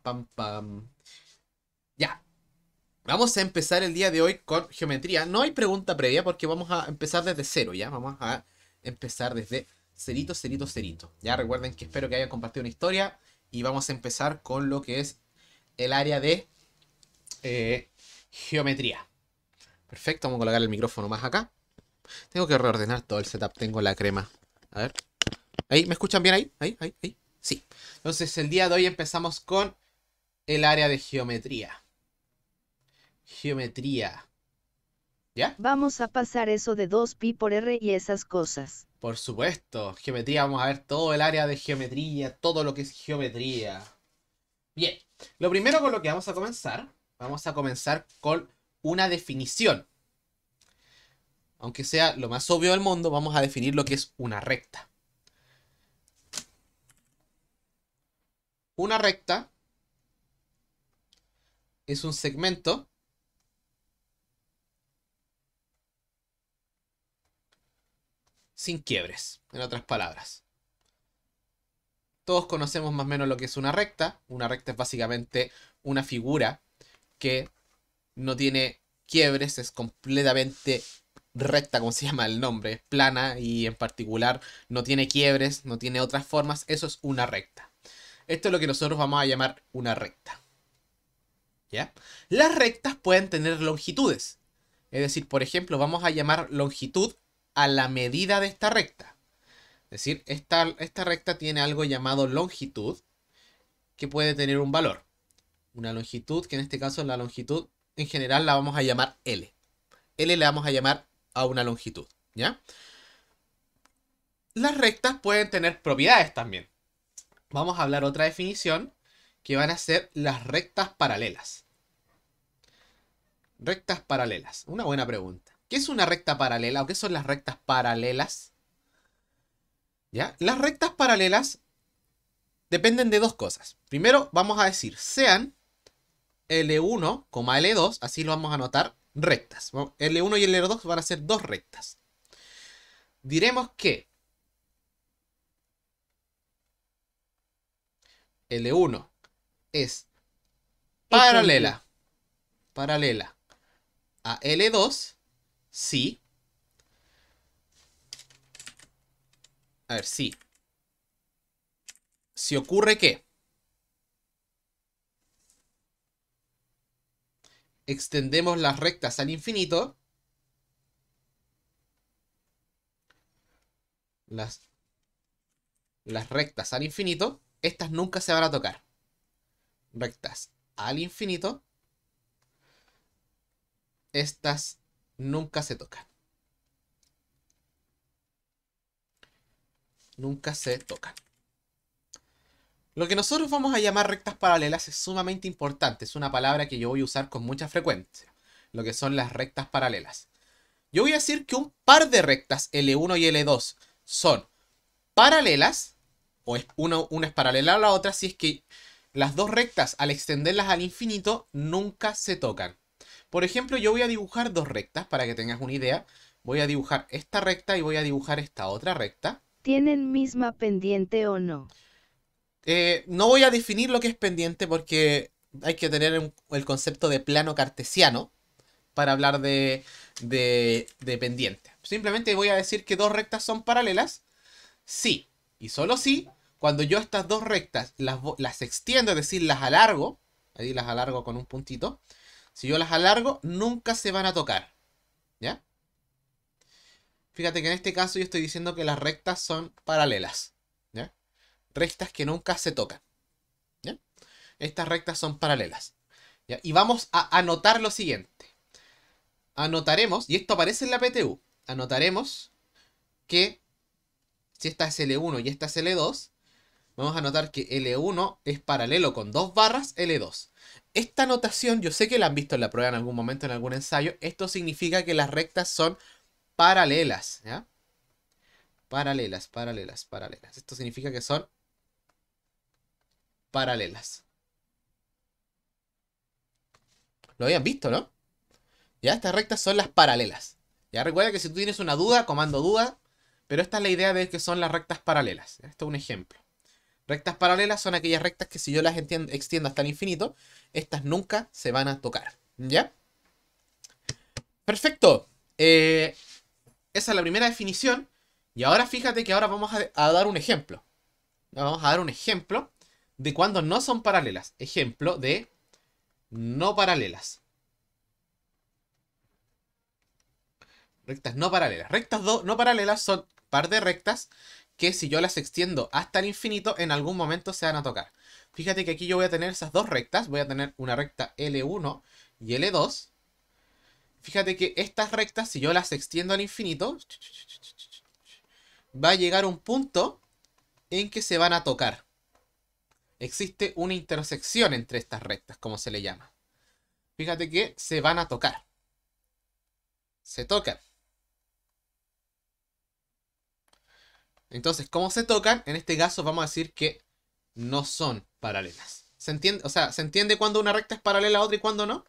pam, pam. Ya. Vamos a empezar el día de hoy con geometría. No hay pregunta previa porque vamos a empezar desde cero, ¿ya? Vamos a empezar desde cerito, cerito, cerito. Ya recuerden que espero que hayan compartido una historia y vamos a empezar con lo que es el área de geometría. Perfecto, vamos a colocar el micrófono más acá. Tengo que reordenar todo el setup, tengo la crema. A ver. ¿Ahí? ¿Me escuchan bien ahí? ¿Ahí? ¿Ahí? ¿Ahí? Sí. Entonces el día de hoy empezamos con el área de geometría. Geometría. ¿Ya? Vamos a pasar eso de 2pi por r y esas cosas. Por supuesto. Geometría, vamos a ver todo el área de geometría, todo lo que es geometría. Bien. Lo primero con lo que vamos a comenzar con una definición. Aunque sea lo más obvio del mundo, vamos a definir lo que es una recta. Una recta es un segmento sin quiebres, en otras palabras. Todos conocemos más o menos lo que es una recta. Una recta es básicamente una figura que no tiene quiebres, es completamente recta, como se llama el nombre, es plana y en particular no tiene quiebres, no tiene otras formas, eso es una recta. Esto es lo que nosotros vamos a llamar una recta. ¿Ya? Las rectas pueden tener longitudes. Es decir, por ejemplo, vamos a llamar longitud a la medida de esta recta. Es decir, esta recta tiene algo llamado longitud que puede tener un valor. Una longitud, que en este caso la longitud en general la vamos a llamar L. L le vamos a llamar a una longitud, ¿ya? Las rectas pueden tener propiedades también. Vamos a hablar otra definición que van a ser las rectas paralelas. Rectas paralelas. Una buena pregunta. ¿Qué es una recta paralela o qué son las rectas paralelas? ¿Ya? Las rectas paralelas dependen de dos cosas. Primero vamos a decir sean L1, L2, así lo vamos a anotar, rectas. L1 y L2 van a ser dos rectas. Diremos que L1 es Ejemplo. paralela a L2 si, a ver, si ocurre que extendemos las rectas al infinito, las rectas al infinito, estas nunca se van a tocar. Rectas al infinito, estas nunca se tocan. Nunca se tocan. Lo que nosotros vamos a llamar rectas paralelas es sumamente importante. Es una palabra que yo voy a usar con mucha frecuencia. Lo que son las rectas paralelas. Yo voy a decir que un par de rectas L1 y L2 son paralelas, o una es paralela a la otra, si es que las dos rectas al extenderlas al infinito nunca se tocan. Por ejemplo, yo voy a dibujar dos rectas para que tengas una idea. Voy a dibujar esta recta y voy a dibujar esta otra recta. ¿Tienen misma pendiente o no? No voy a definir lo que es pendiente porque hay que tener el concepto de plano cartesiano para hablar de pendiente. Simplemente voy a decir que dos rectas son paralelas. Sí, y solo sí, cuando yo estas dos rectas las extiendo, es decir, las alargo, ahí las alargo con un puntito, si yo las alargo, nunca se van a tocar. ¿Ya? Fíjate que en este caso yo estoy diciendo que las rectas son paralelas. ¿Ya? Rectas que nunca se tocan. ¿Ya? Estas rectas son paralelas. ¿Ya? Y vamos a anotar lo siguiente. Anotaremos, y esto aparece en la PTU, anotaremos que si esta es L1 y esta es L2, vamos a notar que L1 es paralelo con dos barras L2. Esta notación, yo sé que la han visto en la prueba en algún momento, en algún ensayo. Esto significa que las rectas son paralelas, ¿ya? Paralelas, paralelas, paralelas. Esto significa que son paralelas. Lo habían visto, ¿no? Ya, estas rectas son las paralelas. Ya, recuerda que si tú tienes una duda, comando duda. Pero esta es la idea de que son las rectas paralelas. Esto es un ejemplo. Rectas paralelas son aquellas rectas que si yo las extiendo hasta el infinito, estas nunca se van a tocar. ¿Ya? Perfecto. Esa es la primera definición. Y ahora fíjate que ahora vamos a dar un ejemplo. Vamos a dar un ejemplo de cuando no son paralelas. Ejemplo de no paralelas. Rectas no paralelas. Rectas no paralelas son par de rectas que si yo las extiendo hasta el infinito, en algún momento se van a tocar. Fíjate que aquí yo voy a tener esas dos rectas. Voy a tener una recta L1 y L2. Fíjate que estas rectas, si yo las extiendo al infinito, va a llegar un punto en que se van a tocar. Existe una intersección entre estas rectas, como se le llama. Fíjate que se van a tocar. Se tocan. Entonces, ¿cómo se tocan? En este caso vamos a decir que no son paralelas. ¿Se entiende? O sea, ¿se entiende cuando una recta es paralela a otra y cuando no?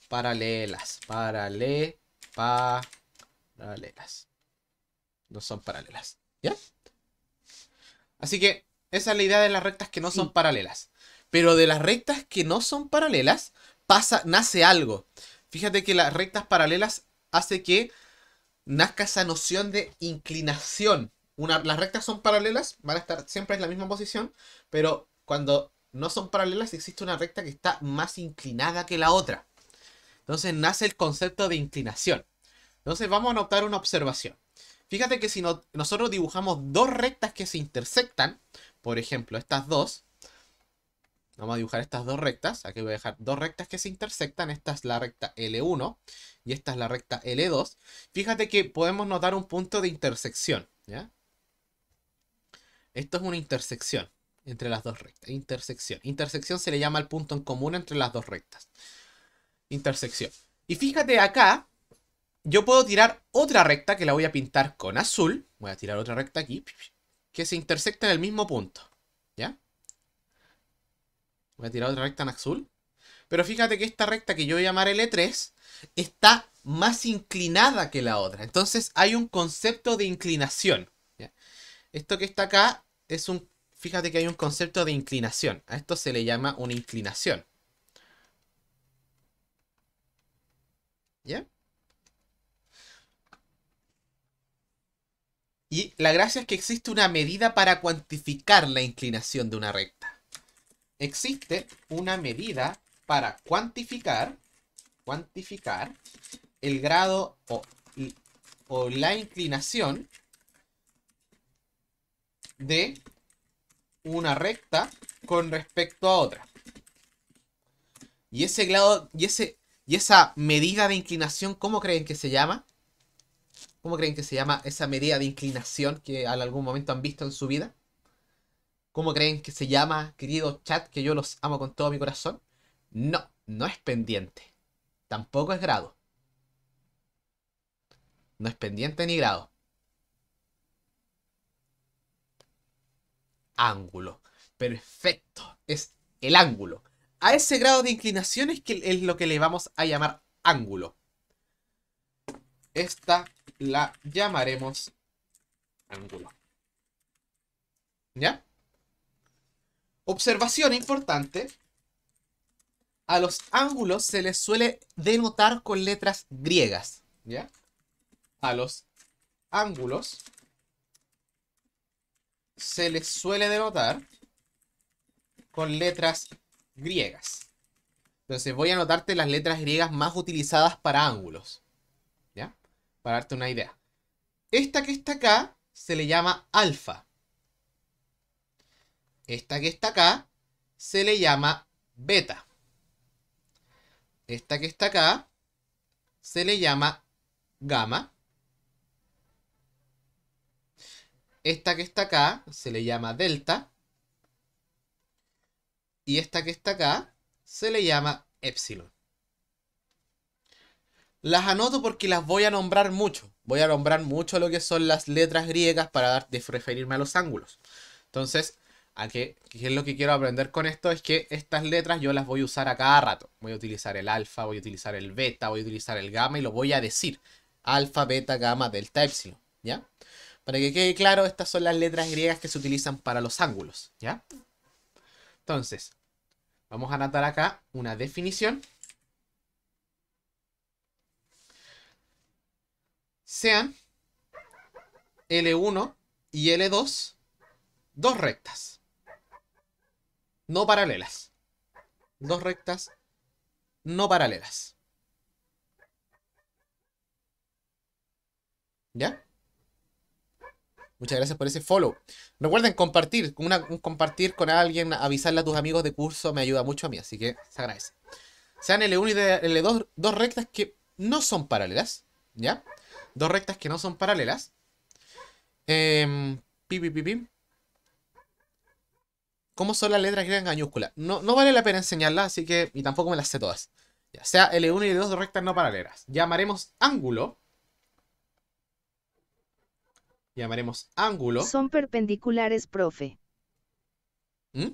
Paralelas. Paralelas. No son paralelas. ¿Ya? Así que esa es la idea de las rectas que no son paralelas. Pero de las rectas que no son paralelas, nace algo. Fíjate que las rectas paralelas hace que nazca esa noción de inclinación. Las rectas son paralelas, van a estar siempre en la misma posición, pero cuando no son paralelas existe una recta que está más inclinada que la otra. Entonces nace el concepto de inclinación. Entonces vamos a notar una observación. Fíjate que si nosotros dibujamos dos rectas que se intersectan, por ejemplo, estas dos, vamos a dibujar estas dos rectas. Aquí voy a dejar dos rectas que se intersectan. Esta es la recta L1 y esta es la recta L2. Fíjate que podemos notar un punto de intersección, ¿ya? Esto es una intersección entre las dos rectas. Intersección. Intersección se le llama el punto en común entre las dos rectas. Intersección. Y fíjate acá, yo puedo tirar otra recta que la voy a pintar con azul. Voy a tirar otra recta aquí, que se intersecta en el mismo punto, ¿ya? Voy a tirar otra recta en azul. Pero fíjate que esta recta que yo voy a llamar L3 está más inclinada que la otra. Entonces hay un concepto de inclinación, ¿ya? Esto que está acá es un... Fíjate que hay un concepto de inclinación. A esto se le llama una inclinación, ¿ya? Y la gracia es que existe una medida para cuantificar la inclinación de una recta. Existe una medida para cuantificar el grado o la inclinación de una recta con respecto a otra. Y ese grado y esa medida de inclinación, ¿cómo creen que se llama? ¿Cómo creen que se llama esa medida de inclinación que en algún momento han visto en su vida? ¿Cómo creen que se llama, querido chat, que yo los amo con todo mi corazón? No, no es pendiente. Tampoco es grado. No es pendiente ni grado. Ángulo. Perfecto. Es el ángulo. A ese grado de inclinación es lo que le vamos a llamar ángulo. Esta la llamaremos ángulo. ¿Ya? Observación importante. A los ángulos se les suele denotar con letras griegas, ¿ya? A los ángulos se les suele denotar con letras griegas. Entonces voy a anotarte las letras griegas más utilizadas para ángulos, ¿ya? Para darte una idea. Esta que está acá se le llama alfa. Esta que está acá se le llama beta. Esta que está acá se le llama gamma. Esta que está acá se le llama delta. Y esta que está acá se le llama epsilon. Las anoto porque las voy a nombrar mucho. Voy a nombrar mucho lo que son las letras griegas para referirme a los ángulos. Entonces, ¿qué es lo que quiero aprender con esto? Es que estas letras yo las voy a usar a cada rato. Voy a utilizar el alfa, voy a utilizar el beta, voy a utilizar el gamma y lo voy a decir. Alfa, beta, gamma, delta, epsilon. ¿Ya? Para que quede claro, estas son las letras griegas que se utilizan para los ángulos, ¿ya? Entonces, vamos a anotar acá una definición. Sean L1 y L2 dos rectas, no paralelas. Dos rectas no paralelas. ¿Ya? Muchas gracias por ese follow. Recuerden compartir, compartir con alguien, avisarle a tus amigos de curso, me ayuda mucho a mí, así que se agradece. Sean L1 y L2, dos rectas que no son paralelas, ¿ya? Dos rectas que no son paralelas. Pi, pi, pi, pi. ¿Cómo son las letras griegas en mayúscula? No vale la pena enseñarlas, así que... Y tampoco me las sé todas. Ya sea L1 y L2 rectas no paralelas. Llamaremos ángulo. Llamaremos ángulo. Son perpendiculares, profe. ¿Mm?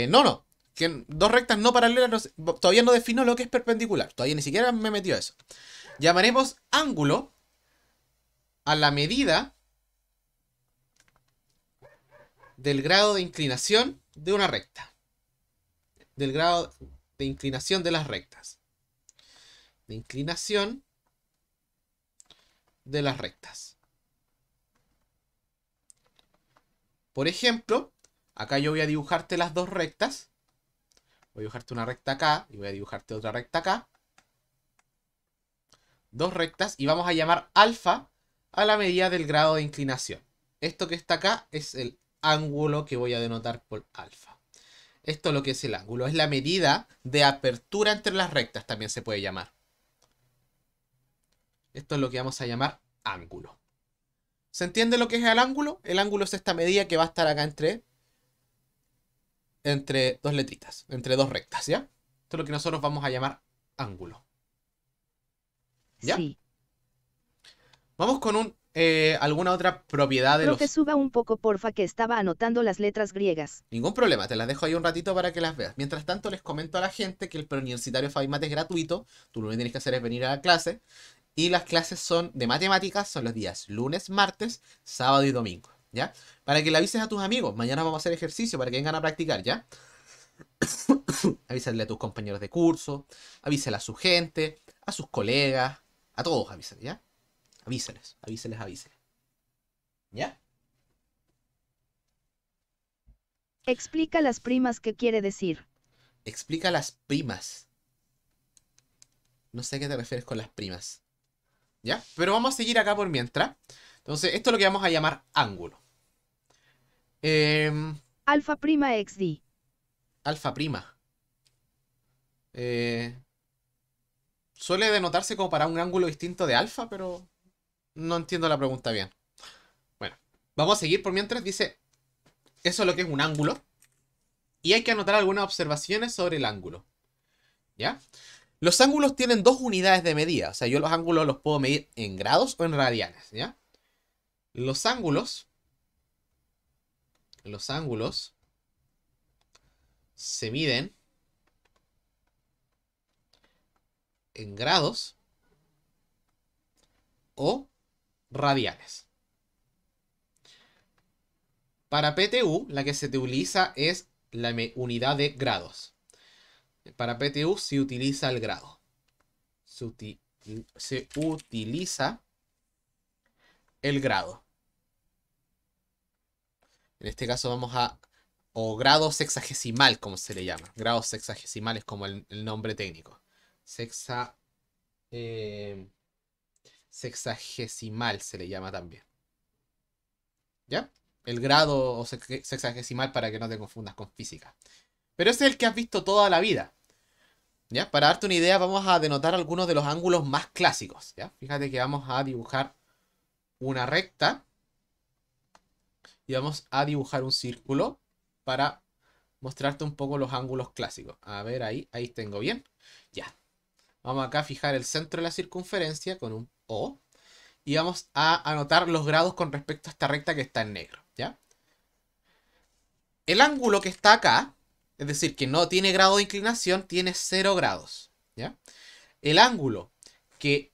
No. Que dos rectas no paralelas... Todavía no defino lo que es perpendicular. Todavía ni siquiera me he metido a eso. Llamaremos ángulo a la medida del grado de inclinación de una recta. Del grado de inclinación de las rectas. De inclinación de las rectas. Por ejemplo, acá yo voy a dibujarte las dos rectas. Voy a dibujarte una recta acá y voy a dibujarte otra recta acá. Dos rectas y vamos a llamar alfa a la medida del grado de inclinación. Esto que está acá es el ángulo que voy a denotar por alfa. Esto es lo que es el ángulo. Es la medida de apertura entre las rectas, también se puede llamar. Esto es lo que vamos a llamar ángulo. ¿Se entiende lo que es el ángulo? El ángulo es esta medida que va a estar acá entre dos letritas, entre dos rectas, ¿ya? Esto es lo que nosotros vamos a llamar ángulo. ¿Ya? Sí. Vamos con alguna otra propiedad de Profe, suba un poco, porfa, que estaba anotando las letras griegas. Ningún problema, te las dejo ahí un ratito para que las veas. Mientras tanto, les comento a la gente que el preuniversitario Fabimat es gratuito. Tú lo que tienes que hacer es venir a la clase. Y las clases son de matemáticas, son los días lunes, martes, sábado y domingo, ¿ya? Para que le avises a tus amigos. Mañana vamos a hacer ejercicio para que vengan a practicar, ¿ya? Avísale a tus compañeros de curso, avísale a su gente, a sus colegas, a todos avísale, ¿ya? Avísales. ¿Ya? Explica las primas, ¿qué quiere decir? Explica las primas. No sé a qué te refieres con las primas. ¿Ya? Pero vamos a seguir acá por mientras. Entonces, esto es lo que vamos a llamar ángulo. Alfa prima XD. Alfa prima. Suele denotarse como para un ángulo distinto de alfa, pero no entiendo la pregunta bien. Bueno, vamos a seguir por mientras. Dice, eso es lo que es un ángulo. Y hay que anotar algunas observaciones sobre el ángulo. ¿Ya? Los ángulos tienen dos unidades de medida. O sea, yo los ángulos los puedo medir en grados o en radianes, ¿ya? Los ángulos se miden en grados o radianes. Para PTU, la que se utiliza es la unidad de grados. Para PTU se utiliza el grado. Se utiliza el grado. En este caso vamos a... O grado sexagesimal, como se le llama. Grado sexagesimal es como el nombre técnico. Sexagesimal se le llama también. ¿Ya? El grado sexagesimal para que no te confundas con física. Pero ese es el que has visto toda la vida. ¿Ya? Para darte una idea, vamos a denotar algunos de los ángulos más clásicos. ¿Ya? Fíjate que vamos a dibujar una recta. Y vamos a dibujar un círculo para mostrarte un poco los ángulos clásicos. A ver, ahí tengo bien. Ya. Vamos acá a fijar el centro de la circunferencia con un O. Y vamos a anotar los grados con respecto a esta recta que está en negro. ¿Ya? El ángulo que está acá, es decir, que no tiene grado de inclinación, tiene 0 grados. ¿Ya? El ángulo que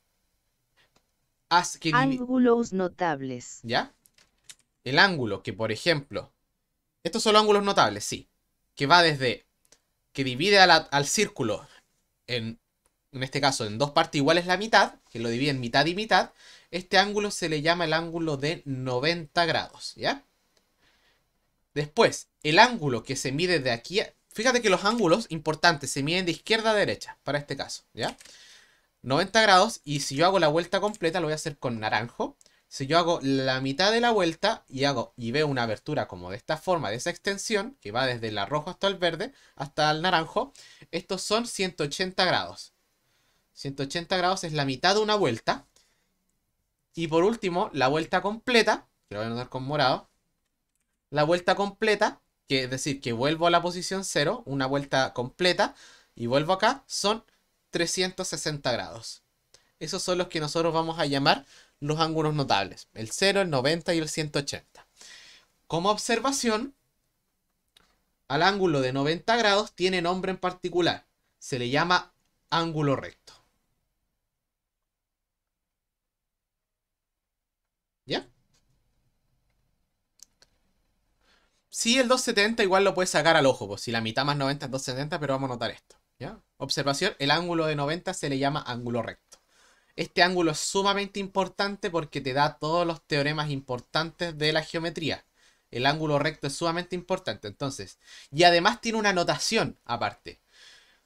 Ángulos notables. ¿Ya? El ángulo que, por ejemplo, estos son los ángulos notables, sí. Que va desde, que divide al círculo en este caso, en dos partes iguales la mitad, que lo divide en mitad y mitad. Este ángulo se le llama el ángulo de 90 grados, ¿ya? Después, el ángulo que se mide de aquí fíjate que los ángulos importantes se miden de izquierda a derecha, para este caso, ¿ya? 90 grados, y si yo hago la vuelta completa, lo voy a hacer con naranjo. Si yo hago la mitad de la vuelta y veo una abertura como de esta forma, de esa extensión, que va desde el rojo hasta el verde, hasta el naranjo, estos son 180 grados. 180 grados es la mitad de una vuelta. Y por último, la vuelta completa, que lo voy a anotar con morado. La vuelta completa, que es decir, que vuelvo a la posición 0, una vuelta completa, y vuelvo acá, son 360 grados. Esos son los que nosotros vamos a llamar los ángulos notables. El 0, el 90 y el 180. Como observación, al ángulo de 90 grados tiene nombre en particular. Se le llama ángulo recto. ¿Ya? Sí, el 270 igual lo puedes sacar al ojo, pues si la mitad más 90 es 270, pero vamos a notar esto. ¿Ya? Observación, el ángulo de 90 se le llama ángulo recto. Este ángulo es sumamente importante porque te da todos los teoremas importantes de la geometría. El ángulo recto es sumamente importante, entonces. Y además tiene una notación aparte.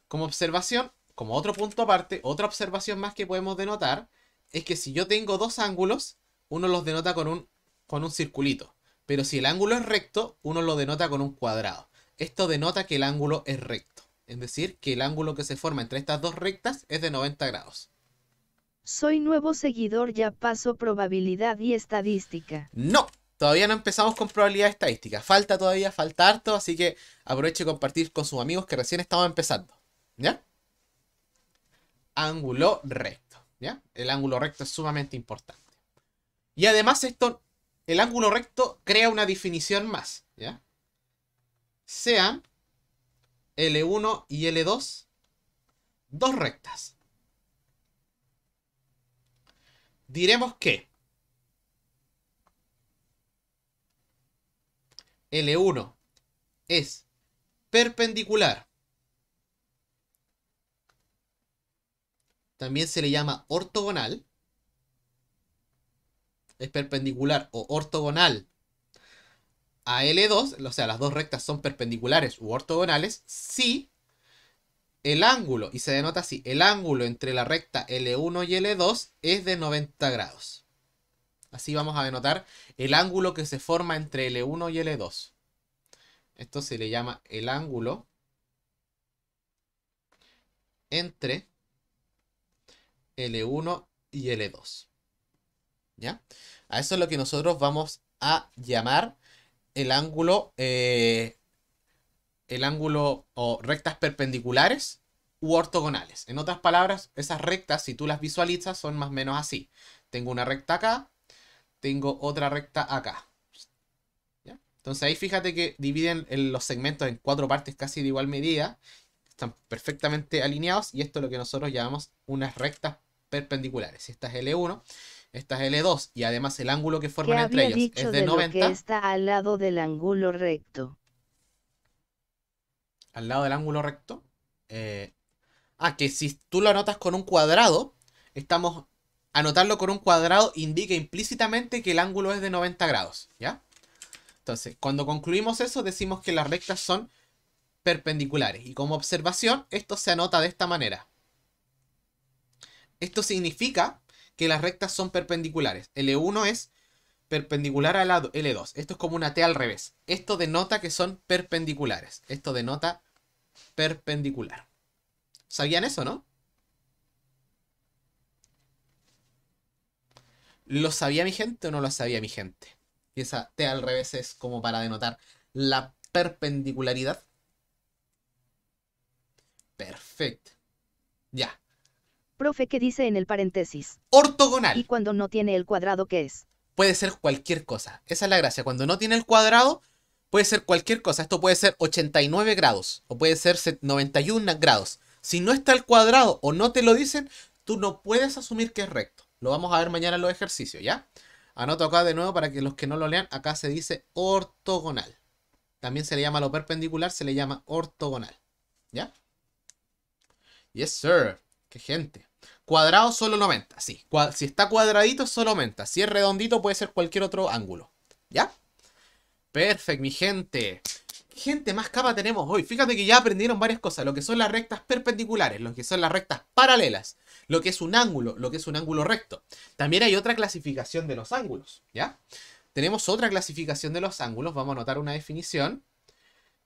Como observación, como otro punto aparte, otra observación más que podemos denotar, es que si yo tengo dos ángulos, uno los denota con un circulito. Pero si el ángulo es recto, uno lo denota con un cuadrado. Esto denota que el ángulo es recto. Es decir, que el ángulo que se forma entre estas dos rectas es de 90 grados. Soy nuevo seguidor, ya paso probabilidad y estadística. No, todavía no empezamos con probabilidad estadística. Falta todavía, falta harto, así que aproveche de compartir con sus amigos que recién estamos empezando. ¿Ya? Ángulo recto. ¿Ya? El ángulo recto es sumamente importante. Y además el ángulo recto crea una definición más. ¿Ya? Sean L1 y L2 dos rectas. Diremos que L1 es perpendicular. También se le llama ortogonal. Es perpendicular o ortogonal a L2, o sea, las dos rectas son perpendiculares u ortogonales, si el ángulo, y se denota así, el ángulo entre la recta L1 y L2 es de 90 grados. Así vamos a denotar el ángulo que se forma entre L1 y L2. Esto se le llama el ángulo entre L1 y L2. ¿Ya? A eso es lo que nosotros vamos a llamar el ángulo o rectas perpendiculares u ortogonales. En otras palabras, esas rectas, si tú las visualizas, son más o menos así. Tengo una recta acá, tengo otra recta acá. ¿Ya? Entonces ahí fíjate que dividen los segmentos en cuatro partes casi de igual medida. Están perfectamente alineados y esto es lo que nosotros llamamos unas rectas perpendiculares. Esta es L1, esta es L2 y además el ángulo que forman entre ellos es de 90. Lo que está al lado del ángulo recto. Al lado del ángulo recto. Que si tú lo anotas con un cuadrado, anotarlo con un cuadrado indica implícitamente que el ángulo es de 90 grados, ¿ya? Entonces, cuando concluimos eso, decimos que las rectas son perpendiculares. Y como observación, esto se anota de esta manera. Esto significa que las rectas son perpendiculares. L1 es perpendicular a la L2. Esto es como una T al revés. Esto denota que son perpendiculares. Esto denota perpendicular. ¿Sabían eso, no? ¿Lo sabía mi gente o no lo sabía mi gente? Y esa T al revés es como para denotar la perpendicularidad. Perfecto. Ya. Profe, ¿qué dice en el paréntesis? Ortogonal. ¿Y cuando no tiene el cuadrado, qué es? Puede ser cualquier cosa. Esa es la gracia. Cuando no tiene el cuadrado, puede ser cualquier cosa. Esto puede ser 89 grados o puede ser 91 grados. Si no está el cuadrado o no te lo dicen, tú no puedes asumir que es recto. Lo vamos a ver mañana en los ejercicios, ¿ya? Anoto acá de nuevo para que los que no lo lean, acá se dice ortogonal. También se le llama lo perpendicular, se le llama ortogonal, ¿ya? Yes, sir. Qué gente. Cuadrado solo 90, sí. Si está cuadradito solo aumenta. Si es redondito puede ser cualquier otro ángulo, ¿ya? Perfecto, mi gente. ¿Qué gente más capa tenemos hoy? Fíjate que ya aprendieron varias cosas. Lo que son las rectas perpendiculares, lo que son las rectas paralelas, lo que es un ángulo, lo que es un ángulo recto. También hay otra clasificación de los ángulos, ¿ya? Tenemos otra clasificación de los ángulos. Vamos a anotar una definición,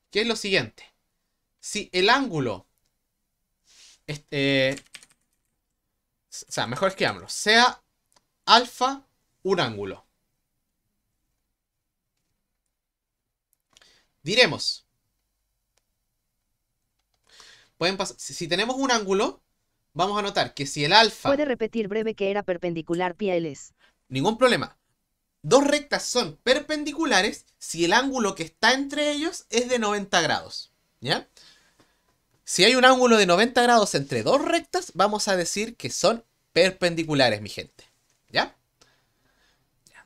que es lo siguiente. Si el ángulo, o sea, mejor escribámoslo, sea alfa un ángulo. Diremos, si tenemos un ángulo, vamos a notar que si el alfa... Puede repetir breve que era perpendicular pieles. Ningún problema. Dos rectas son perpendiculares si el ángulo que está entre ellos es de 90 grados. ¿Ya? Si hay un ángulo de 90 grados entre dos rectas, vamos a decir que son perpendiculares, mi gente. ¿Ya?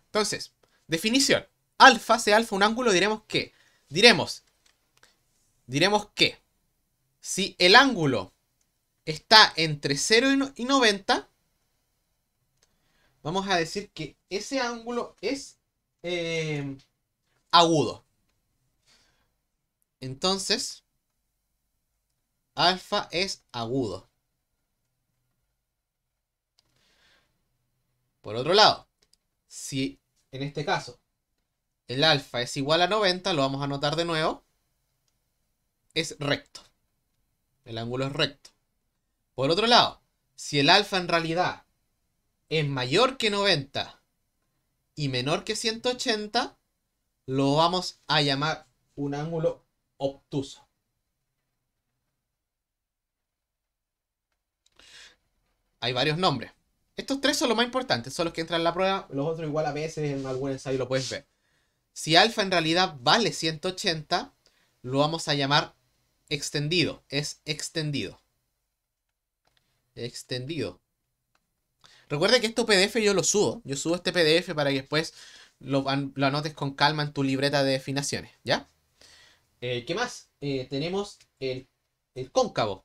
Entonces, definición. Alfa, sea alfa un ángulo, diremos que si el ángulo está entre 0 y 90, vamos a decir que ese ángulo es agudo. Entonces, alfa es agudo. Por otro lado, si en este caso el alfa es igual a 90, lo vamos a anotar de nuevo, es recto. El ángulo es recto. Por otro lado, si el alfa en realidad es mayor que 90 y menor que 180, lo vamos a llamar un ángulo obtuso. Hay varios nombres. Estos tres son los más importantes, son los que entran en la prueba. Los otros igual a veces en algún ensayo lo puedes ver. Si alfa en realidad vale 180, lo vamos a llamar extendido. Es extendido. Extendido. Recuerda que este PDF yo lo subo. Yo subo este PDF para que después lo anotes con calma en tu libreta de definiciones, ¿ya? ¿Qué más? Tenemos el cóncavo.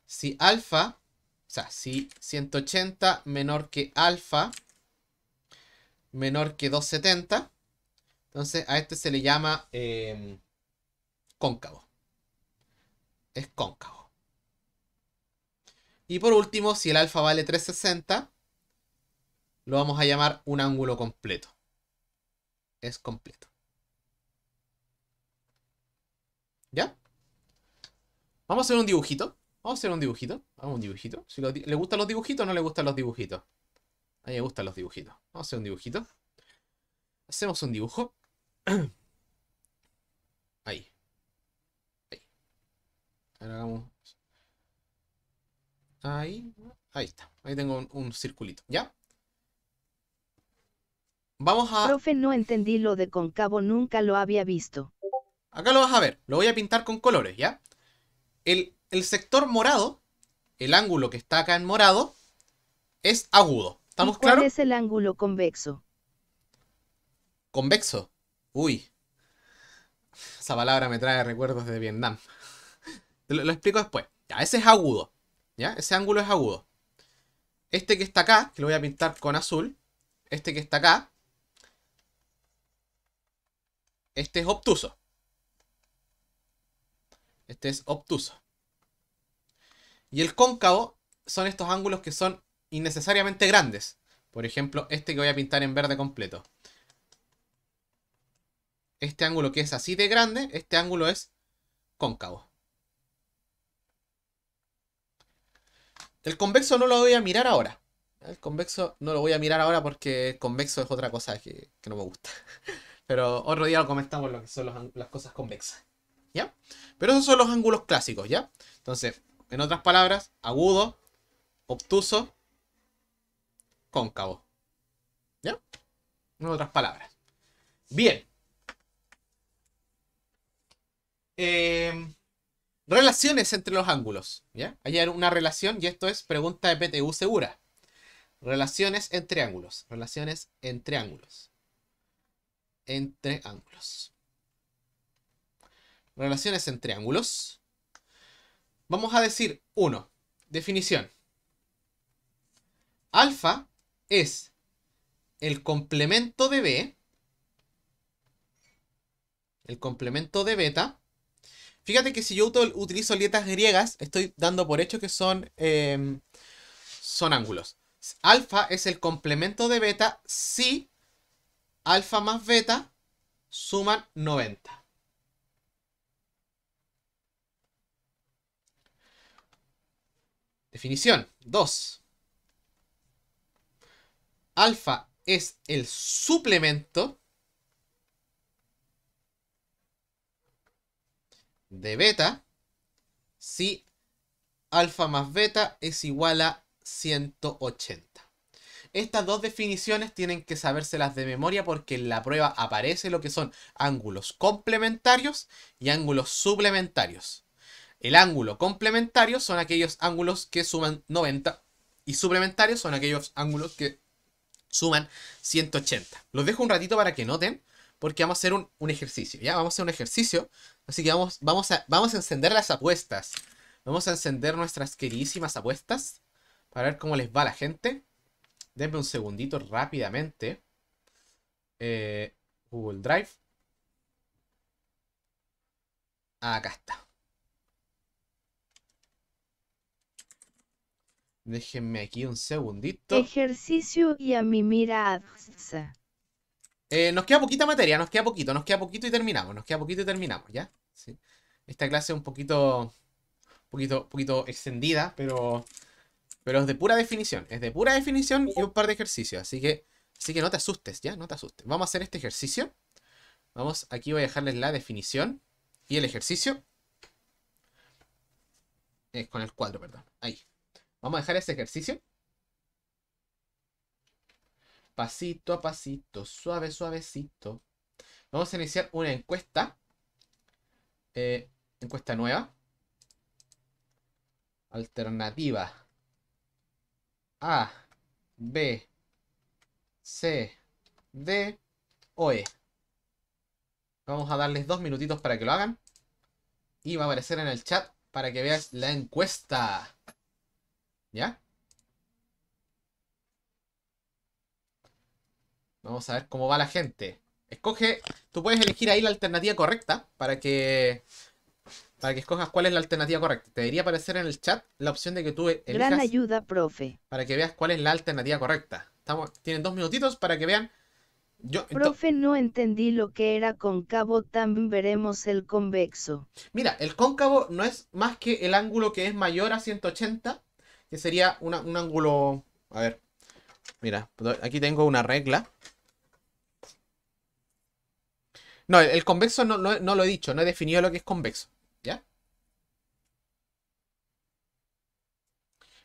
Si alfa, o sea, si 180 menor que alfa, menor que 270, entonces a este se le llama cóncavo. Es cóncavo. Y por último, si el alfa vale 360, lo vamos a llamar un ángulo completo. Es completo. ¿Ya? Vamos a hacer un dibujito. Vamos a hacer un dibujito. Vamos a un dibujito. Si ¿le gustan los dibujitos o no le gustan los dibujitos? A mí me gustan los dibujitos. Vamos a hacer un dibujito. Hacemos un dibujo. Ahí. Ahí. Ahora hagamos. Ahí. Ahí está. Ahí tengo un circulito. ¿Ya? Vamos a... Profe, no entendí lo de cóncavo, nunca lo había visto. Acá lo vas a ver. Lo voy a pintar con colores, ¿ya? El sector morado, el ángulo que está acá en morado, es agudo. ¿Estamos ¿Y cuál claros? es el ángulo convexo? Convexo. Uy, esa palabra me trae recuerdos de Vietnam. Lo explico después. Ya, ese es agudo. ¿Ya? Ese ángulo es agudo. Este que está acá, que lo voy a pintar con azul. Este que está acá. Este es obtuso. Este es obtuso. Y el cóncavo son estos ángulos que son innecesariamente grandes. Por ejemplo, este que voy a pintar en verde completo. Este ángulo que es así de grande, este ángulo es cóncavo. El convexo no lo voy a mirar ahora. El convexo no lo voy a mirar ahora porque el convexo es otra cosa que no me gusta. Pero otro día lo comentamos lo que son las cosas convexas. ¿Ya? Pero esos son los ángulos clásicos, ¿ya? Entonces, en otras palabras, agudo, obtuso, cóncavo. ¿Ya? En otras palabras. Bien. Relaciones entre los ángulos. ¿Ya? Hay una relación y esto es pregunta de PTU segura. Relaciones entre ángulos. Relaciones entre ángulos. Entre ángulos. Relaciones entre ángulos. Vamos a decir 1. Definición. Alfa es el complemento de B. El complemento de beta. Fíjate que si yo utilizo letras griegas, estoy dando por hecho que son ángulos. Alfa es el complemento de beta si alfa más beta suman 90. Definición 2. Alfa es el suplemento de beta si alfa más beta es igual a 180. Estas dos definiciones tienen que sabérselas de memoria porque en la prueba aparece lo que son ángulos complementarios y ángulos suplementarios. El ángulo complementario son aquellos ángulos que suman 90 y suplementarios son aquellos ángulos que suman 180. Los dejo un ratito para que noten porque vamos a hacer un ejercicio. ¿Ya? Vamos a hacer un ejercicio. Así que vamos a encender las apuestas. Vamos a encender nuestras queridísimas apuestas para ver cómo les va a la gente. Denme un segundito rápidamente. Google Drive. Acá está. Déjenme aquí un segundito. Ejercicio y a mi mira. Nos queda poquita materia, nos queda poquito y terminamos. Nos queda poquito y terminamos, ¿ya? Sí. Esta clase es un poquito extendida, pero es de pura definición. Es de pura definición y un par de ejercicios. Así que no te asustes, ¿ya? No te asustes. Vamos a hacer este ejercicio. Aquí voy a dejarles la definición y el ejercicio. Con el cuadro, perdón. Ahí. Vamos a dejar ese ejercicio. Pasito a pasito, suave, suavecito. Vamos a iniciar una encuesta. Encuesta nueva. Alternativa A, B, C, D o E. Vamos a darles 2 minutitos para que lo hagan. Y va a aparecer en el chat para que veas la encuesta. ¿Ya? Vamos a ver cómo va la gente. Escoge, tú puedes elegir ahí la alternativa correcta para que escojas cuál es la alternativa correcta. Te debería aparecer en el chat la opción de que tú elijas. Gran ayuda, profe. Para que veas cuál es la alternativa correcta. Tienen 2 minutitos para que vean. Profe, no entendí lo que era cóncavo, también veremos el convexo. Mira, el cóncavo no es más que el ángulo que es mayor a 180, que sería un ángulo... A ver, mira, aquí tengo una regla. No, el convexo no lo he dicho, no he definido lo que es convexo. ¿Ya?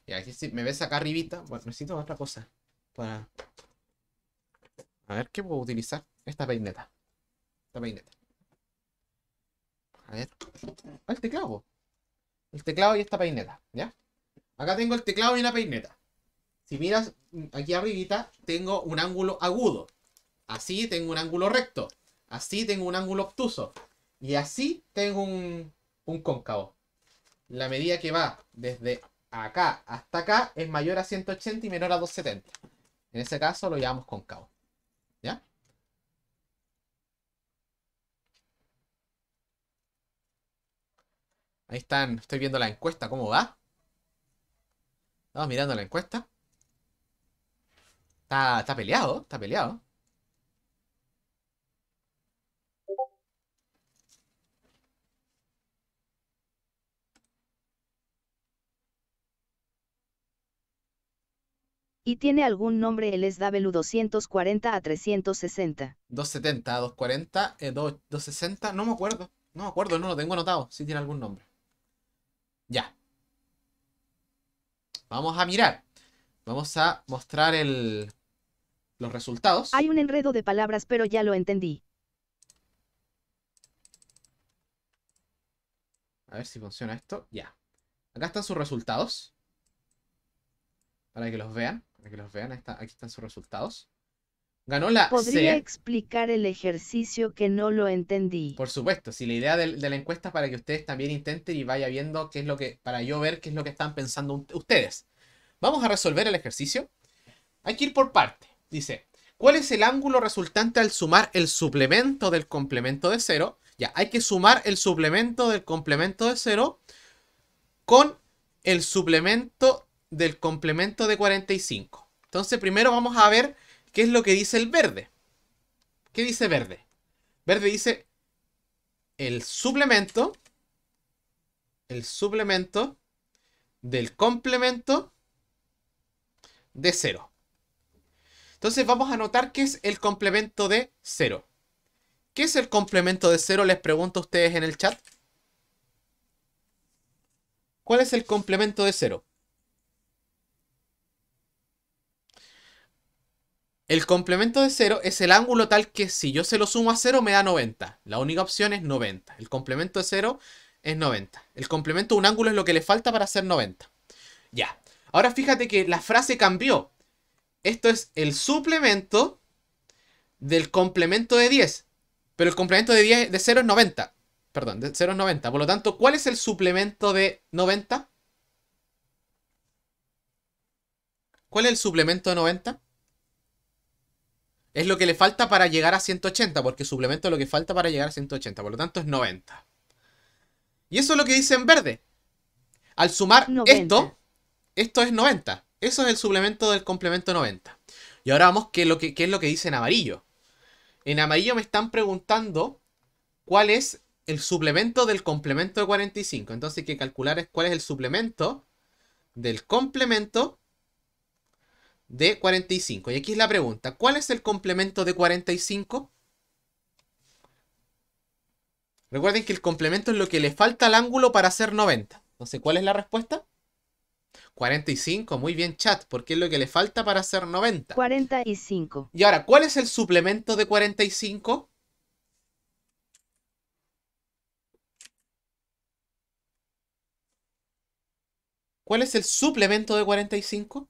Y aquí si me ves acá arribita, bueno, necesito otra cosa para... A ver, ¿qué puedo utilizar? Esta peineta. Esta peineta. A ver. El teclado. El teclado y esta peineta, ¿ya? Acá tengo el teclado y una peineta. Si miras aquí arribita, tengo un ángulo agudo. Así tengo un ángulo recto. Así tengo un ángulo obtuso. Y así tengo un cóncavo. La medida que va desde acá hasta acá es mayor a 180 y menor a 270. En ese caso lo llamamos cóncavo. ¿Ya? Ahí están, estoy viendo la encuesta, ¿cómo va? Estamos mirando la encuesta. Está peleado, está peleado. ¿Y tiene algún nombre el SW 240 a 360? 270, 240, 260, no me acuerdo. No me acuerdo, no lo tengo anotado. Si tiene algún nombre. Ya. Vamos a mirar. Vamos a mostrar los resultados. Hay un enredo de palabras, pero ya lo entendí. A ver si funciona esto. Ya. Acá están sus resultados. Para que los vean. Para que los vean, aquí están sus resultados. Ganó la ¿Podría C. explicar el ejercicio que no lo entendí? Por supuesto, si la idea de la encuesta es para que ustedes también intenten y vaya viendo qué es lo que, para yo ver qué es lo que están pensando ustedes. Vamos a resolver el ejercicio. Hay que ir por parte. Dice, ¿cuál es el ángulo resultante al sumar el suplemento del complemento de 0? Ya, hay que sumar el suplemento del complemento de 0 con el suplemento del complemento de 45. Entonces, primero vamos a ver qué es lo que dice el verde. ¿Qué dice verde? Verde dice el suplemento del complemento de 0. Entonces vamos a notar qué es el complemento de 0. ¿Qué es el complemento de 0? Les pregunto a ustedes en el chat. ¿Cuál es el complemento de 0? El complemento de 0 es el ángulo tal que si yo se lo sumo a 0 me da 90. La única opción es 90. El complemento de 0 es 90. El complemento de un ángulo es lo que le falta para hacer 90. Ya. Ahora fíjate que la frase cambió. Esto es el suplemento del complemento de 10. Pero el complemento de 10 de 0 es 90. Perdón, de 0 es 90. Por lo tanto, ¿cuál es el suplemento de 90? ¿Cuál es el suplemento de 90? Es lo que le falta para llegar a 180, porque el suplemento es lo que falta para llegar a 180. Por lo tanto, es 90. Y eso es lo que dice en verde. Al sumar 90. esto es 90. Eso es el suplemento del complemento 90. Y ahora vamos qué es lo que dice en amarillo. En amarillo me están preguntando cuál es el suplemento del complemento de 45. Entonces hay que calcular cuál es el suplemento del complemento de 45. Y aquí es la pregunta. ¿Cuál es el complemento de 45? Recuerden que el complemento es lo que le falta al ángulo para hacer 90. Entonces, ¿cuál es la respuesta? 45. Muy bien, chat, porque es lo que le falta para hacer 90. 45. Y ahora, ¿cuál es el suplemento de 45? ¿Cuál es el suplemento de 45?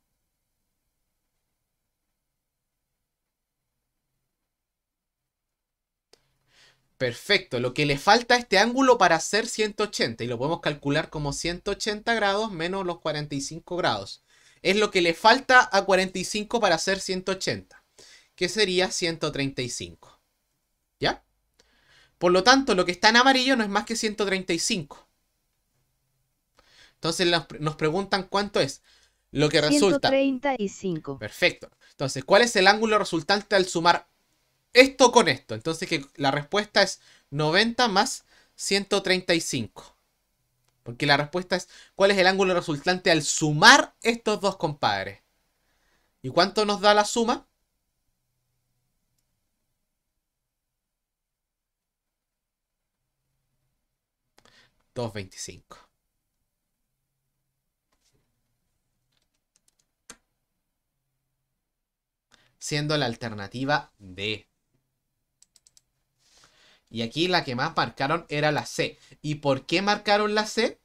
Perfecto, lo que le falta a este ángulo para hacer 180 y lo podemos calcular como 180 grados menos los 45 grados. Es lo que le falta a 45 para hacer 180, que sería 135. ¿Ya? Por lo tanto, lo que está en amarillo no es más que 135. Entonces nos preguntan cuánto es. Lo que resulta... 135. Perfecto. Entonces, ¿cuál es el ángulo resultante al sumar esto con esto? Entonces que la respuesta es 90 más 135. Porque la respuesta es ¿cuál es el ángulo resultante al sumar estos dos compadres? ¿Y cuánto nos da la suma? 225. Siendo la alternativa D. Y aquí la que más marcaron era la C. ¿Y por qué marcaron la C?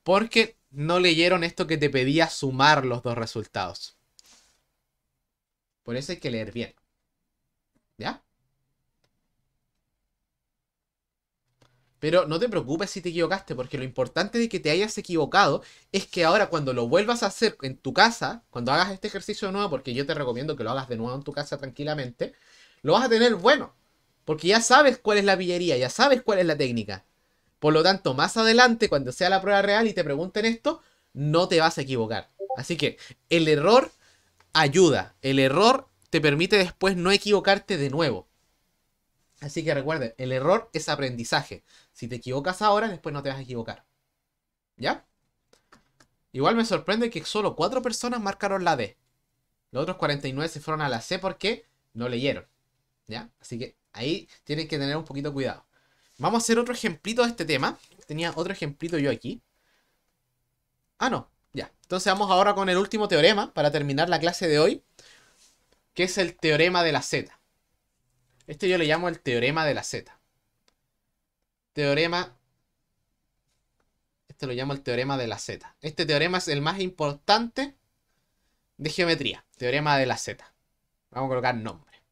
Porque no leyeron esto que te pedía sumar los dos resultados. Por eso hay que leer bien. ¿Ya? Pero no te preocupes si te equivocaste, porque lo importante de que te hayas equivocado es que ahora cuando lo vuelvas a hacer en tu casa, cuando hagas este ejercicio de nuevo, porque yo te recomiendo que lo hagas de nuevo en tu casa tranquilamente, lo vas a tener bueno. Porque ya sabes cuál es la pillería, ya sabes cuál es la técnica. Por lo tanto, más adelante, cuando sea la prueba real y te pregunten esto, no te vas a equivocar. Así que el error ayuda. El error te permite después no equivocarte de nuevo. Así que recuerden, el error es aprendizaje. Si te equivocas ahora, después no te vas a equivocar. ¿Ya? Igual me sorprende que solo 4 personas marcaron la D. Los otros 49 se fueron a la C porque no leyeron. ¿Ya? Así que ahí tienen que tener un poquito cuidado. Vamos a hacer otro ejemplito de este tema. Tenía otro ejemplito yo aquí. Ah, no. Ya. Entonces vamos ahora con el último teorema para terminar la clase de hoy. Que es el teorema de la Z. Este yo le llamo el teorema de la Z. Teorema. Este lo llamo el teorema de la Z. Este teorema es el más importante de geometría. Teorema de la Z. Vamos a colocar nombre.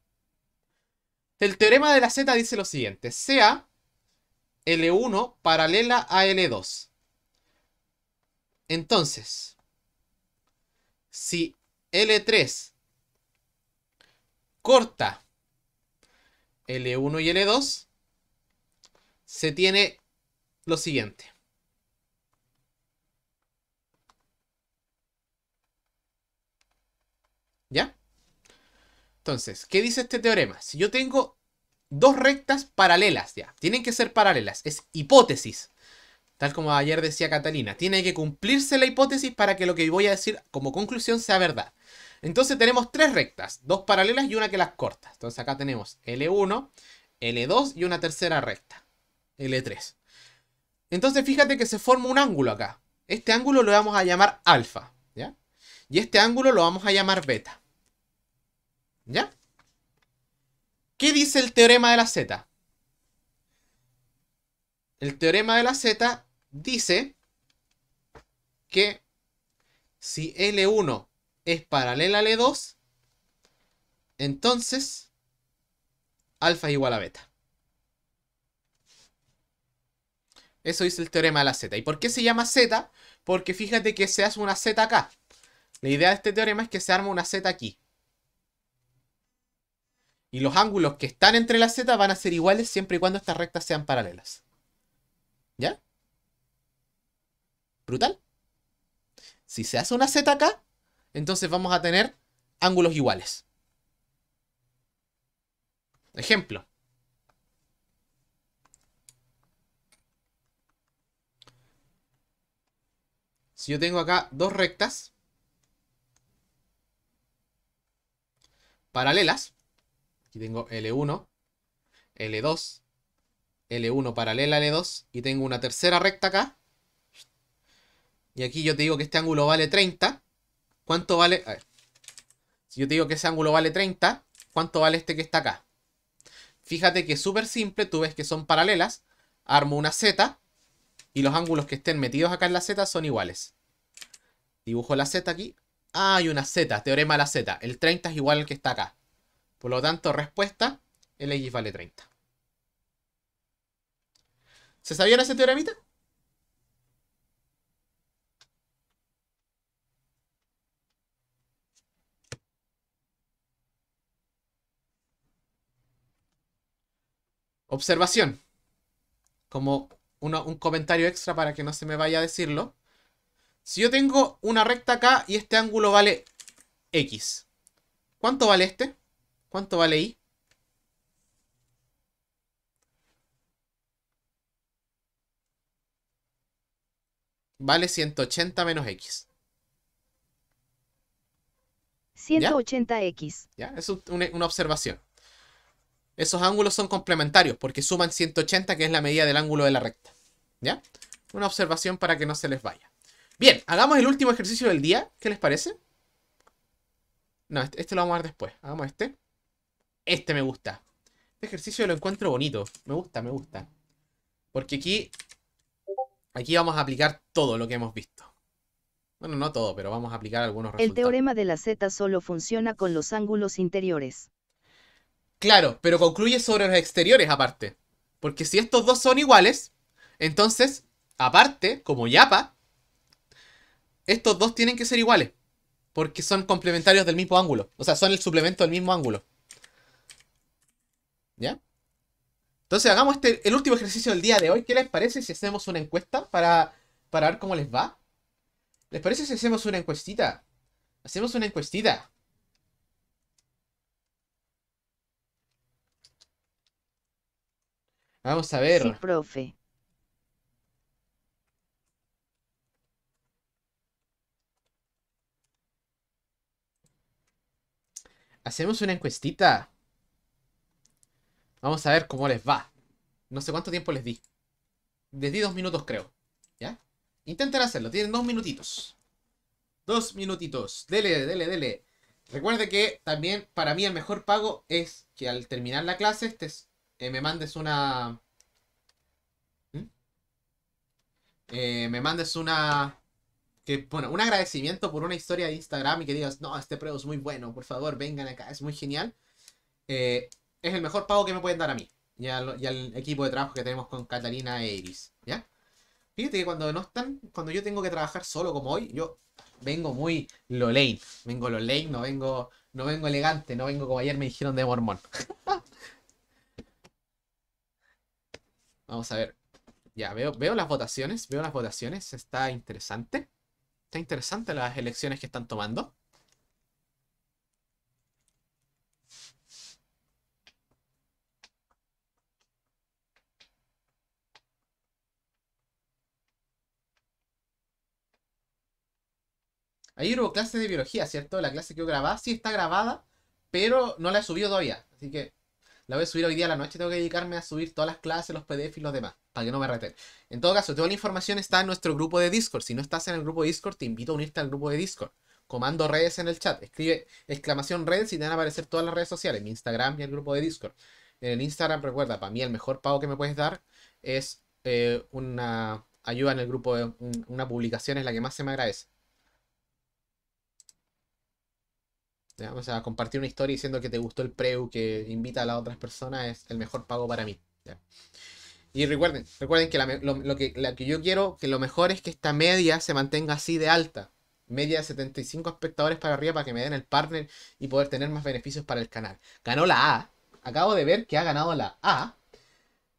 El teorema de la Z dice lo siguiente. Sea L1 paralela a L2. Entonces, si L3 corta L1 y L2, se tiene lo siguiente. ¿Ya? Entonces, ¿qué dice este teorema? Si yo tengo dos rectas paralelas, ya, tienen que ser paralelas, es hipótesis. Tal como ayer decía Catalina, tiene que cumplirse la hipótesis para que lo que voy a decir como conclusión sea verdad. Entonces tenemos tres rectas, dos paralelas y una que las corta. Entonces acá tenemos L1, L2 y una tercera recta, L3. Entonces fíjate que se forma un ángulo acá. Este ángulo lo vamos a llamar alfa, ¿ya? Y este ángulo lo vamos a llamar beta. ¿Ya? ¿Qué dice el teorema de la Z? El teorema de la Z dice que si L1 es paralela a L2, entonces alfa es igual a beta. Eso dice el teorema de la Z. ¿Y por qué se llama Z? Porque fíjate que se hace una Z acá. La idea de este teorema es que se arma una Z aquí. Y los ángulos que están entre las Z van a ser iguales siempre y cuando estas rectas sean paralelas. ¿Ya? ¿Brutal? Si se hace una Z acá, entonces vamos a tener ángulos iguales. Ejemplo. Si yo tengo acá dos rectas paralelas, aquí tengo L1, L2, L1 paralela a L2 y tengo una tercera recta acá. Y aquí yo te digo que este ángulo vale 30. ¿Cuánto vale? A ver. Si yo te digo que ese ángulo vale 30, ¿cuánto vale este que está acá? Fíjate que es súper simple, tú ves que son paralelas. Armo una Z y los ángulos que estén metidos acá en la Z son iguales. Dibujo la Z aquí. Ah, hay una Z, teorema de la Z. El 30 es igual al que está acá. Por lo tanto, respuesta, LX vale 30. ¿Se sabían ese teoremita? Observación. Como un comentario extra para que no se me vaya a decirlo. Si yo tengo una recta acá y este ángulo vale X. ¿Cuánto vale este? ¿Cuánto vale Y? Vale 180 menos X. 180x. ¿Ya? Es una observación. Esos ángulos son complementarios porque suman 180, que es la medida del ángulo de la recta. ¿Ya? Una observación para que no se les vaya. Bien, hagamos el último ejercicio del día. ¿Qué les parece? No, este lo vamos a ver después. Hagamos este. Este me gusta. Este ejercicio lo encuentro bonito. Me gusta, me gusta. Porque aquí vamos a aplicar todo lo que hemos visto. Bueno, no todo, pero vamos a aplicar algunos resultados. El teorema de la Z solo funciona con los ángulos interiores. Claro, pero concluye sobre los exteriores aparte. Porque si estos dos son iguales, entonces, aparte, como yapa, estos dos tienen que ser iguales. Porque son complementarios del mismo ángulo. O sea, son el suplemento del mismo ángulo. ¿Ya? Entonces hagamos el último ejercicio del día de hoy. ¿Qué les parece si hacemos una encuesta para ver cómo les va? ¿Les parece si hacemos una encuestita? Hacemos una encuestita. Vamos a ver. Sí, profe. Hacemos una encuestita. Vamos a ver cómo les va. No sé cuánto tiempo les di. Les di 2 minutos, creo. ¿Ya? Intenten hacerlo. Tienen 2 minutitos. 2 minutitos. Dele, dele, dele. Recuerde que también para mí el mejor pago es que al terminar la clase me mandes una... ¿Mm? Me mandes una... bueno, un agradecimiento por una historia de Instagram y que digas, no, este preo es muy bueno, por favor, vengan acá, es muy genial. Es el mejor pago que me pueden dar a mí y al equipo de trabajo que tenemos con Catalina e Iris, ¿ya? Fíjate que cuando no están, cuando yo tengo que trabajar solo como hoy, yo vengo muy lo lane. Vengo lo lane, no vengo elegante, no vengo como ayer me dijeron de Mormón. Vamos a ver. Ya, veo las votaciones, está interesante. Está interesante las elecciones que están tomando. Ayer hubo clase de biología, ¿cierto? La clase quedó grabada, sí está grabada, pero no la he subido todavía. Así que la voy a subir hoy día a la noche. Tengo que dedicarme a subir todas las clases, los PDF y los demás, para que no me reten. En todo caso, toda la información está en nuestro grupo de Discord. Si no estás en el grupo de Discord, te invito a unirte al grupo de Discord. Comando redes en el chat. Escribe exclamación redes y te van a aparecer todas las redes sociales. Mi Instagram y el grupo de Discord. En el Instagram, recuerda, para mí el mejor pago que me puedes dar es una ayuda en el grupo, una publicación es la que más se me agradece. ¿Ya? O sea, compartir una historia diciendo que te gustó el preu, que invita a las otras personas, es el mejor pago para mí. ¿Ya? Y recuerden que, lo que yo quiero, que lo mejor es que esta media se mantenga así de alta. Media de 75 espectadores para arriba para que me den el partner y poder tener más beneficios para el canal. Ganó la A. Acabo de ver que ha ganado la A.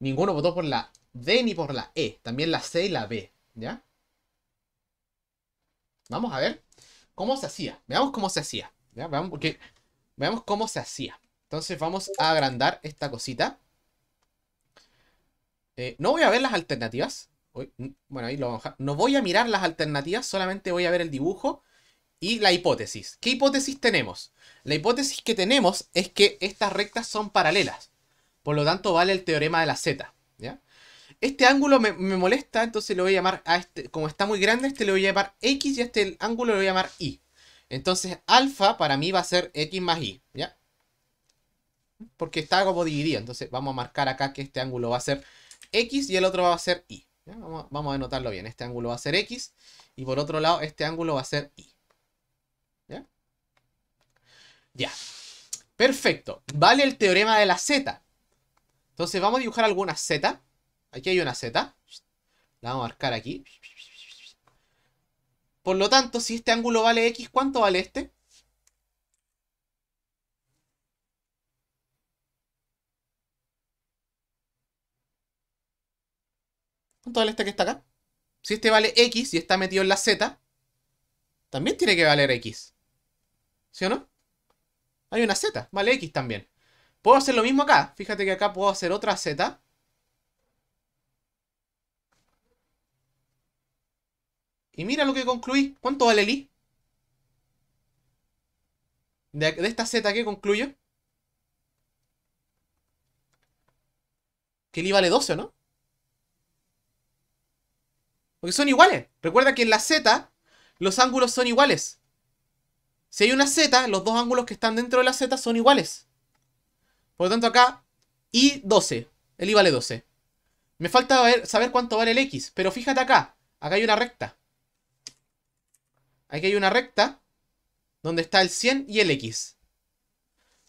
Ninguno votó por la D ni por la E. También la C y la B. ¿Ya? Vamos a ver cómo se hacía. Veamos cómo se hacía. ¿Ya? Veamos cómo se hacía. Entonces vamos a agrandar esta cosita. No voy a ver las alternativas. Bueno, ahí lo vamos a dejar. No voy a mirar las alternativas, solamente voy a ver el dibujo y la hipótesis. ¿Qué hipótesis tenemos? La hipótesis que tenemos es que estas rectas son paralelas. Por lo tanto, vale el teorema de la Z. ¿Ya? Este ángulo me molesta, entonces le voy a llamar a este, como está muy grande, este le voy a llamar X y a este ángulo le voy a llamar Y. Entonces, alfa para mí va a ser X más Y. ¿Ya? Porque está como dividido. Entonces, vamos a marcar acá que este ángulo va a ser X y el otro va a ser Y. ¿Ya? Vamos a anotarlo bien. Este ángulo va a ser X y por otro lado este ángulo va a ser Y. ¿Ya? Ya. Perfecto. Vale el teorema de la Z. Entonces vamos a dibujar alguna Z. Aquí hay una Z. La vamos a marcar aquí. Por lo tanto, si este ángulo vale X, ¿cuánto vale este? ¿Cuánto vale este que está acá? Si este vale X y está metido en la Z, también tiene que valer X. ¿Sí o no? Hay una Z, vale X también. Puedo hacer lo mismo acá. Fíjate que acá puedo hacer otra Z. Y mira lo que concluí. ¿Cuánto vale el I? De esta Z, ¿qué concluyo? Que el I vale 12, ¿o no? Porque son iguales. Recuerda que en la Z los ángulos son iguales. Si hay una Z, los dos ángulos que están dentro de la Z son iguales. Por lo tanto acá, I 12. El I vale 12. Me falta saber cuánto vale el X. Pero fíjate acá. Acá hay una recta. Aquí hay una recta donde está el 100 y el X.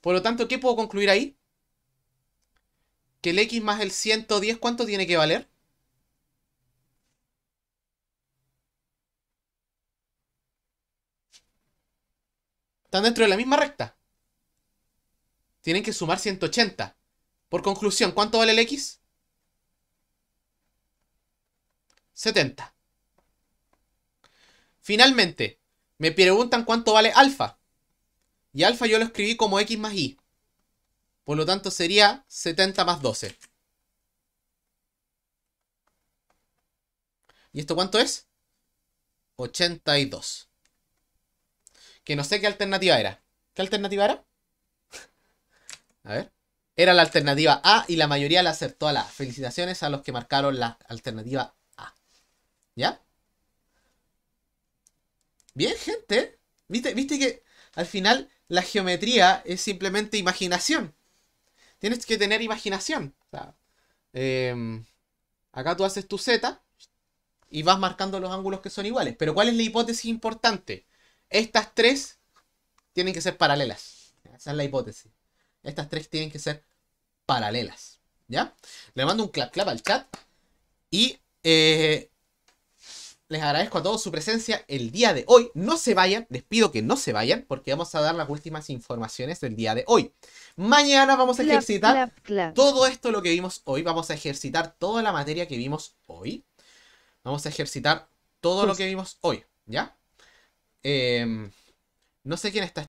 Por lo tanto, ¿qué puedo concluir ahí? Que el X más el 110, ¿cuánto tiene que valer? Están dentro de la misma recta. Tienen que sumar 180. Por conclusión, ¿cuánto vale el X? 70. Finalmente, me preguntan cuánto vale alfa. Y alfa yo lo escribí como X más Y. Por lo tanto sería 70 más 12. ¿Y esto cuánto es? 82. Que no sé qué alternativa era. ¿Qué alternativa era? A ver. Era la alternativa A y la mayoría la acertó a la A. Felicitaciones a los que marcaron la alternativa A. ¿Ya? Bien, gente. ¿Viste que al final la geometría es simplemente imaginación? Tienes que tener imaginación. O sea, acá tú haces tu Z. y vas marcando los ángulos que son iguales. Pero ¿cuál es la hipótesis importante? Estas tres tienen que ser paralelas. Esa es la hipótesis. Estas tres tienen que ser paralelas. ¿Ya? Le mando un clap clap al chat. Y les agradezco a todos su presencia el día de hoy. No se vayan, les pido que no se vayan, porque vamos a dar las últimas informaciones del día de hoy. Mañana vamos a ejercitar todo esto lo que vimos hoy. Vamos a ejercitar toda la materia que vimos hoy. Vamos a ejercitar todo lo que vimos hoy, ¿ya? No sé quién está